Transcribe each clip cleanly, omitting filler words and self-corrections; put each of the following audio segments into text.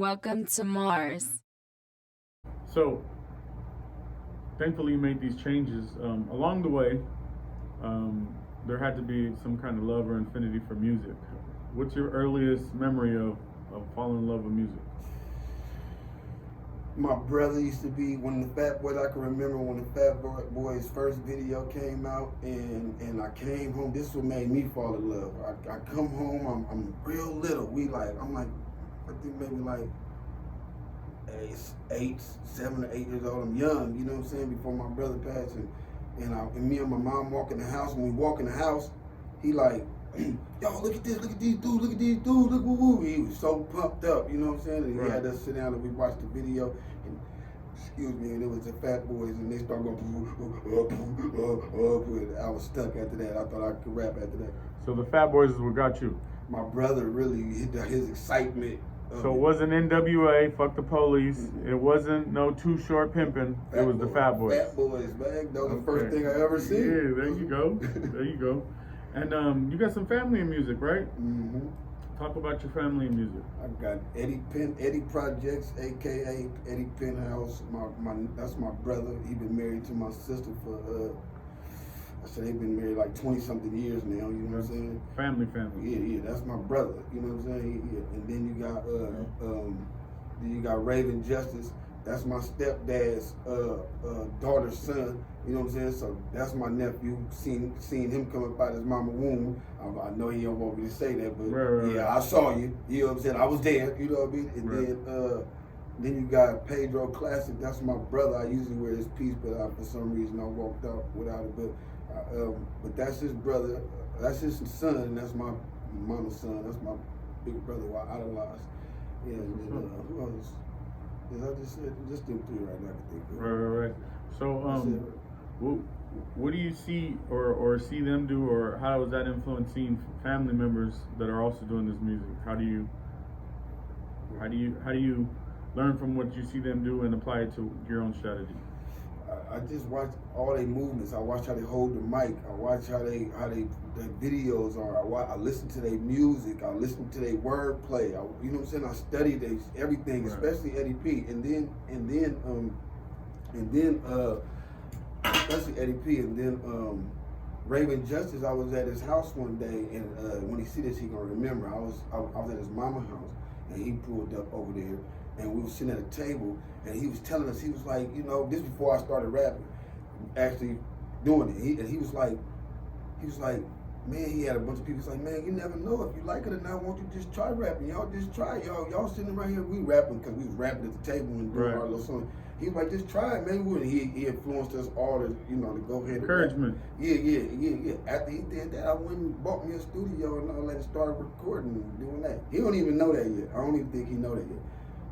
Welcome to Mars. So, thankfully, you made these changes. Along the way, um, there had to be some kind of love or affinity for music. What's your earliest memory of falling in love with music? My brother used to be one of the Fat Boys. I can remember when the Boys first video came out, and I came home. This is what made me fall in love. I come home. I'm real little. I'm like I think maybe like 7 or 8 years old. I'm young. You know what I'm saying? Before my brother passed, and me and my mom walk in the house. When we walk in the house, he like, yo, look at this, look at these dudes, look at these dudes, look woo woo. He was so pumped up, you know what I'm saying? And he had us sit down and we watched the video, and excuse me, and it was the Fat Boys, and they started going, I was stuck after that. I thought I could rap after that. So the Fat Boys is what got you. My brother really his excitement. So it wasn't NWA, fuck the police. Mm-hmm. It wasn't no Too Short pimping. It was the Fat Boys. Fat Boys, man. That was the first thing I ever seen. Yeah, there you go. There you go. And you got some family in music, right? Mm-hmm. Talk about your family in music. I got Eddie Projects, aka Eddie Penthouse. That's my brother. He been married to my sister for I said they've been married like 20-something years now. You know what I'm saying? Family. Yeah. That's my brother. You know what I'm saying? Yeah. And then you got Raven Justice. That's my stepdad's daughter's son. You know what I'm saying? So that's my nephew. Seen him come up out of his mama's womb. I know he don't want me to say that, but right. I saw you. You know what I'm saying? I was there. You know what I mean? And then you got Pedro Classic. That's my brother. I usually wear his piece, but for some reason I walked out without it. But that's his brother. That's his son, and that's my mama's son. That's my big brother who I idolized. Yeah. And who else? I just said just them three right now. I can think of. Right. So, what do you see or see them do, or how is that influencing family members that are also doing this music? How do you learn from what you see them do and apply it to your own strategy? I just watch all their movements. I watch how they hold the mic. I watch how their videos are. I listen to their music. I listen to their wordplay. You know what I'm saying? I study everything, right. Especially Eddie P. And then especially Eddie P. And then Raven Justice. I was at his house one day, and when he see this, he gonna remember. I was at his mama's house, and he pulled up over there. And we were sitting at a table, and he was telling us, he was like, you know, this before I started rapping, actually doing it. He was like, man, he had a bunch of people. He's like, man, you never know if you like it or not. Won't you just try rapping? Y'all just try. Y'all sitting right here, we rapping because we was rapping at the table and doing our little song. He was like, just try it, man. He influenced us all to, you know, to go ahead. Encouragement. Yeah. After he did that, I went and bought me a studio and all that, started recording and doing that. He don't even know that yet. I don't even think he know that yet.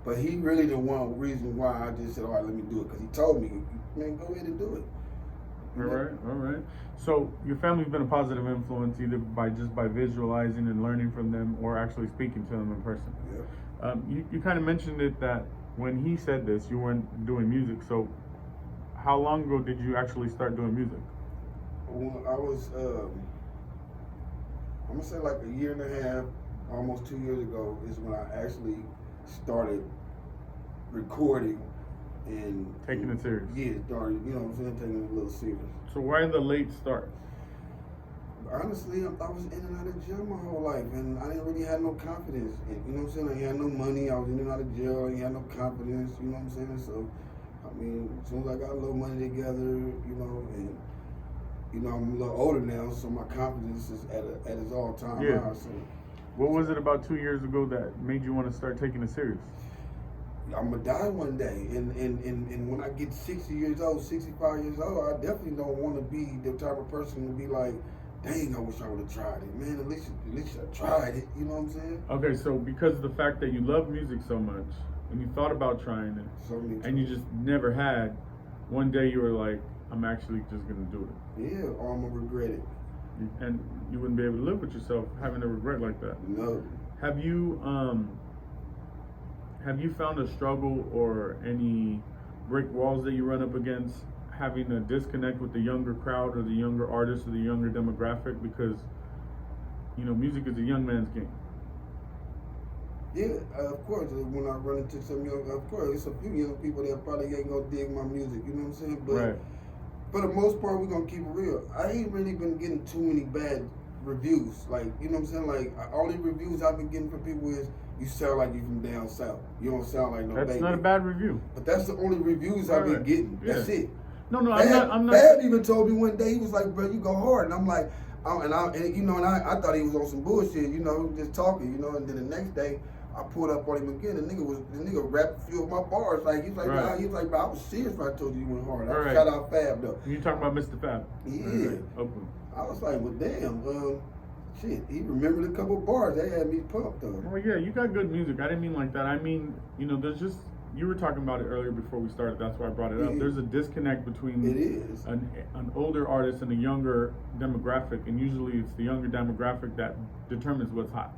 But he really the one reason why I just said, all right, let me do it. Because he told me, man, go ahead and do it. All right. So your family's been a positive influence either by visualizing and learning from them or actually speaking to them in person. Yeah. You kind of mentioned it that when he said this, you weren't doing music. So how long ago did you actually start doing music? When I was, I'm going to say like a year and a half, almost 2 years ago is when I actually started recording and taking it serious. Yeah, started, you know what I'm saying, taking it a little serious. So why the late start? Honestly, I was in and out of jail my whole life, and I didn't really have no confidence. And, you know what I'm saying? I had no money. I was in and out of jail. I had no confidence. You know what I'm saying? So, I mean, as soon as I got a little money together, you know, and I'm a little older now, so my confidence is at its all-time high. So. What was it about 2 years ago that made you want to start taking it serious? I'm gonna die one day, and when I get 60 years old, 65 years old, I definitely don't want to be the type of person to be like, dang, I wish I would have tried it, man. At least I tried it. You know what I'm saying? Okay, so because of the fact that you love music so much, and you thought about trying it, and you just never had, one day you were like, I'm actually just gonna do it. Yeah, or I'm gonna regret it. And you wouldn't be able to live with yourself having a regret like that. No. Have you found a struggle or any brick walls that you run up against having a disconnect with the younger crowd or the younger artists or the younger demographic? Because, you know, music is a young man's game. Yeah, of course. When I run into some young, of course, it's a few young people that probably ain't gonna dig my music. You know what I'm saying? But Right. for the most part, we're gonna keep it real. I ain't really been getting too many bad reviews. Like, you know what I'm saying? Like, all the reviews I've been getting from people is, you sound like you from down south. You don't sound like no That's baby. not a bad review. But that's the only reviews I've been Right. getting. Yeah. That's it. No, I'm not. Fab even told me one day, he was like, bro, you go hard. And I'm like, and you know, and I thought he was on some bullshit, you know, just talking, you know, and then the next day, I pulled up on him again. The nigga rapped a few of my bars. Like, he's like, Right. nah, he's like, bro, I was serious when I told you you went hard. Right. Shout out Fab though. You talking about Mr. Fab? Yeah. Right. Okay. I was like, well, damn, shit, he remembered a couple bars. They had me pumped though. Well, yeah, you got good music. I didn't mean like that. I mean, you know, there's just, you were talking about it earlier before we started. That's why I brought it up. Yeah. There's a disconnect between It is. an older artist and a younger demographic, and usually it's the younger demographic that determines what's hot.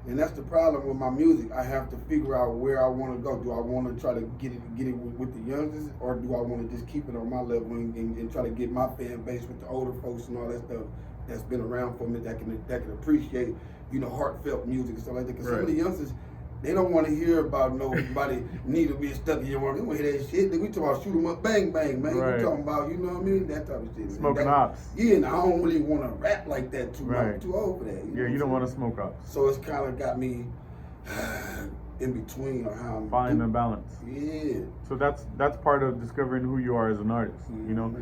And that's the problem with my music. I have to figure out where I want to go. Do I want to try to get it with the youngsters, or do I want to just keep it on my level and try to get my fan base with the older folks and all that stuff that's been around for me that can appreciate, you know, heartfelt music and stuff like that. Because some of the youngsters, they don't want to hear about nobody needle being stuck in your arm. They want to hear that shit. We talking about shoot 'em up, bang bang, man. Right. We talking about, you know what I mean, that type of shit. Smoking ops. Yeah, and I don't really want to rap like that too much. Right. I'm too old for that. Yeah, you don't want to smoke ops. So it's kind of got me in between on how I'm Finding a balance. Yeah. So that's part of discovering who you are as an artist, you know,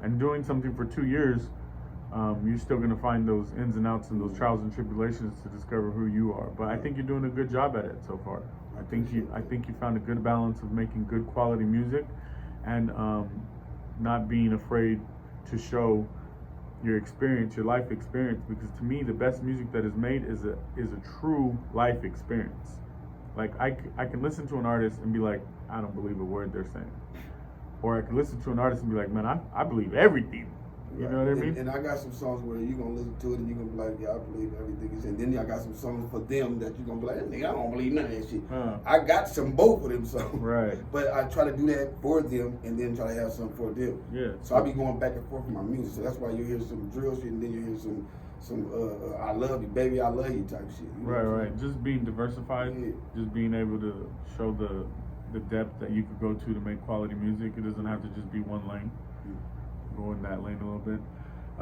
and doing something for 2 years. You're still gonna find those ins and outs and those trials and tribulations to discover who you are. But I think you're doing a good job at it so far. I think you found a good balance of making good quality music, and not being afraid to show your experience, your life experience. Because to me, the best music that is made is a true life experience. Like I can listen to an artist and be like, I don't believe a word they're saying, or I can listen to an artist and be like, man, I believe everything. You know what I mean? And I got some songs where you're going to listen to it and you're going to be like, yeah, I believe everything you said. Then I got some songs for them that you're going to be like, nigga, I don't believe none of that shit. I got some both of them songs. Right. But I try to do that for them and then try to have some for them. Yeah. So I be going back and forth with my music. So that's why you hear some drill shit and then you hear some I love you, baby, I love you type shit. You know Right. Just being diversified, just being able to show the depth that you could go to make quality music. It doesn't have to just be one lane. Go in that lane a little bit.